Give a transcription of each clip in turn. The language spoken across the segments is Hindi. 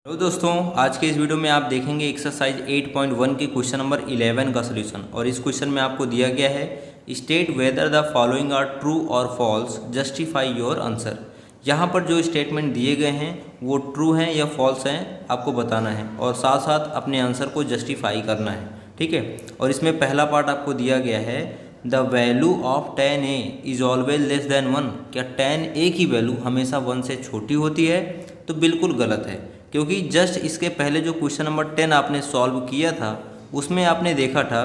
हेलो दोस्तों, आज के इस वीडियो में आप देखेंगे एक्सरसाइज 8.1 के क्वेश्चन नंबर 11 का सलूशन। और इस क्वेश्चन में आपको दिया गया है state whether the following are true और फॉल्स, जस्टिफाई योर आंसर। यहाँ पर जो स्टेटमेंट दिए गए हैं वो ट्रू हैं या फॉल्स हैं आपको बताना है और साथ साथ अपने आंसर को जस्टिफाई करना है। ठीक है, और इसमें पहला पार्ट आपको दिया गया है the value of tan a is always less than 1। क्या tan a की वैल्यू हमेशा 1 से छोटी होती है? तो बिल्कुल गलत है, क्योंकि जस्ट इसके पहले जो क्वेश्चन नंबर 10 आपने सॉल्व किया था उसमें आपने देखा था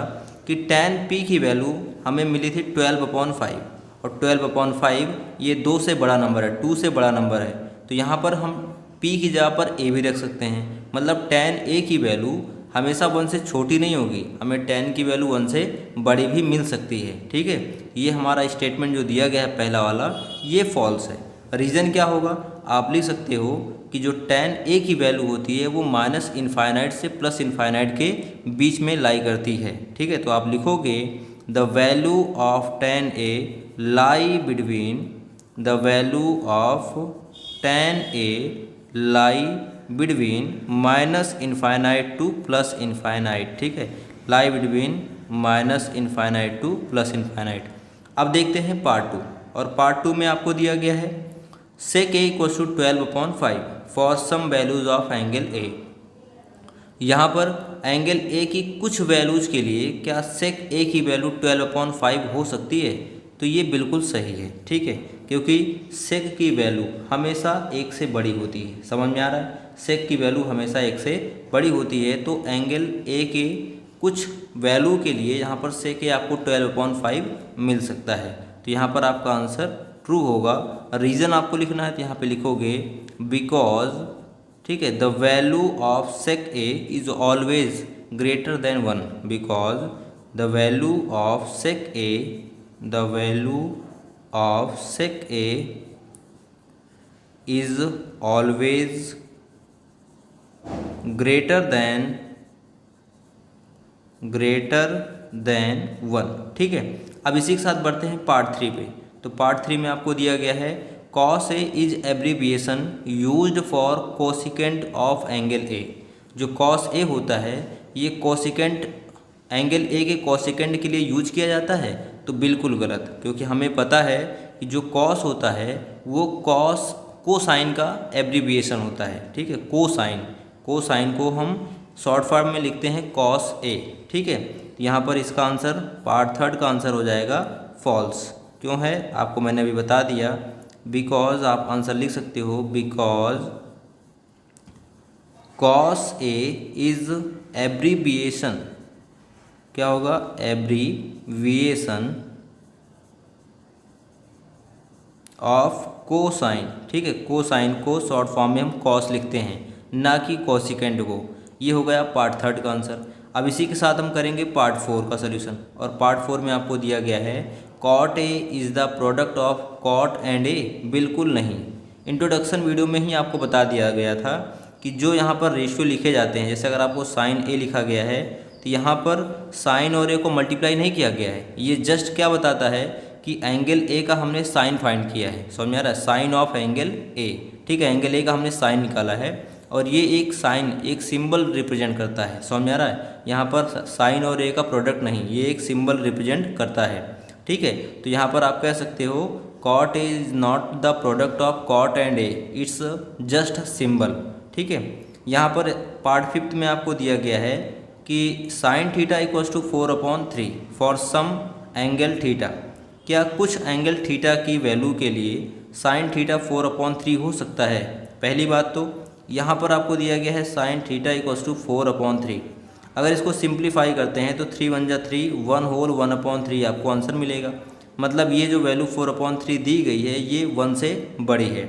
कि tan p की वैल्यू हमें मिली थी 12/5 और 12/5 ये 2 से बड़ा नंबर है, 2 से बड़ा नंबर है। तो यहाँ पर हम p की जगह पर a भी रख सकते हैं, मतलब tan a की वैल्यू हमेशा 1 से छोटी नहीं होगी, हमें tan की वैल्यू 1 से बड़ी भी मिल सकती है। ठीक है, ये हमारा स्टेटमेंट जो दिया गया है पहला वाला ये फॉल्स है। रीज़न क्या होगा? आप लिख सकते हो कि जो tan a की वैल्यू होती है वो -इनफाइनाइट से +इनफाइनाइट के बीच में लाई करती है। ठीक है, तो आप लिखोगे the value of tan a lie between the value of tan a lie between -infinite to +infinite. ठीक है, lie between -infinite to +infinite. अब देखते हैं पार्ट 2, और पार्ट 2 में आपको दिया गया है sec a equals to 12/5 for some values of angle a। यहाँ पर एंगल a की कुछ वैल्यूज के लिए क्या sec a की वैल्यू 12/5 हो सकती है? तो ये बिल्कुल सही है। ठीक है, क्योंकि sec की वैल्यू हमेशा 1 से बड़ी होती है। समझ में आ रहा है? sec की वैल्यू हमेशा 1 से बड़ी होती है, तो एंगल a के कुछ वैल्यू के लिए यहाँ पर sec a आपको 12/5 मिल सकता है। तो यहाँ पर आपका आंसर ट्रू होगा। रीज़न आपको लिखना है तो यहाँ पे लिखोगे बिकॉज, ठीक है, the value of sec a is always greater than 1। Because the value of sec a, the value of sec a is always greater than 1। ठीक है, अब इसी के साथ बढ़ते हैं पार्ट 3 पे। तो पार्ट 3 में आपको दिया गया है cos a is abbreviation used for cosecant of angle a। जो cos a होता है ये कोसिकेंट, एंगल a के कोसिकेंट के लिए यूज किया जाता है? तो बिल्कुल गलत, क्योंकि हमें पता है कि जो cos होता है वो कोसाइन का एब्रीविएशन होता है। ठीक है, कोसाइन को हम शॉर्ट फॉर्म में लिखते हैं cos a। ठीक है, यहाँ पर इसका आंसर पार्ट 3 का आंसर हो जाएगा फॉल्स। क्यों है आपको मैंने अभी बता दिया। बिकॉज आप आंसर लिख सकते हो because cos a is abbreviation, क्या होगा? Abbreviation of cosine. ठीक है, कोसाइन को शॉर्ट फॉर्म में हम cos लिखते हैं, ना कि कोसिकेंट को। ये हो गया पार्ट 3 का आंसर। अब इसी के साथ हम करेंगे पार्ट 4 का सलूशन, और पार्ट 4 में आपको दिया गया है cot a is the product of cot and a। बिल्कुल नहीं, इंट्रोडक्शन वीडियो में ही आपको बता दिया गया था कि जो यहाँ पर रेशियो लिखे जाते हैं, जैसे अगर आपको sin a लिखा गया है तो यहाँ पर sin और a को मल्टीप्लाई नहीं किया गया है। ये जस्ट क्या बताता है कि एंगल a का हमने साइन फाइंड किया है। समझ में आ रहा है? Sine of angle a। ठीक है, एंगल a का हमने साइन निकाला है और ये एक साइन, एक सिंबल रिप्रेजेंट करता है। समझ में आ रहा है? यहाँ पर साइन और a का प्रोडक्ट नहीं, ये एक सिंबल रिप्रेजेंट करता है। ठीक है, तो यहाँ पर आप कह सकते हो cot a is not the product of cot and a, it's just symbol. ठीक है, यहाँ पर पार्ट 5 में आपको दिया गया है कि sin theta equals to 4/3 for some angle theta. क्या कुछ एंगल थीटा की वैल्यू के लिए sin थीटा 4/3 हो सकता है? पहली बात तो यहाँ पर आपको दिया गया है sin थीटा इक्वल्स टू 4/3। अगर इसको सिंप्लीफाई करते हैं तो 3 × 1 = 3, 1 होल 1/3 आपको आंसर मिलेगा। मतलब ये जो वैल्यू 4/3 दी गई है ये 1 से बड़ी है।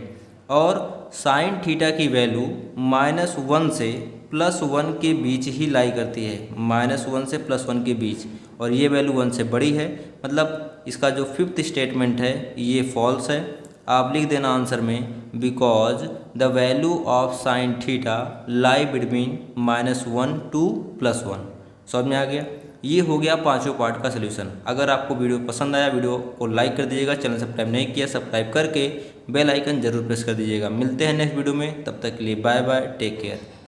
और sin थीटा की वैल्यू -1 से +1 के बीच ही लाई करती है, -1 से +1 के बीच, और ये वैल्यू 1 से बड़ी है। मतलब इसका जो 5th स्टेटमेंट है ये फॉल्स है। आप लिख देना आंसर में because the value of sin theta lie between -1 to +1। समझ में आ गया? ये हो गया पांचों पार्ट का सलूशन। अगर आपको वीडियो पसंद आया, वीडियो को लाइक कर दीजिएगा। चैनल सब्सक्राइब नहीं किया, सब्सक्राइब करके बेल आइकन जरूर प्रेस कर दीजिएगा। मिलते हैं नेक्स्ट वीडियो में, तब तक के लिए बाय बाय, टेक केयर।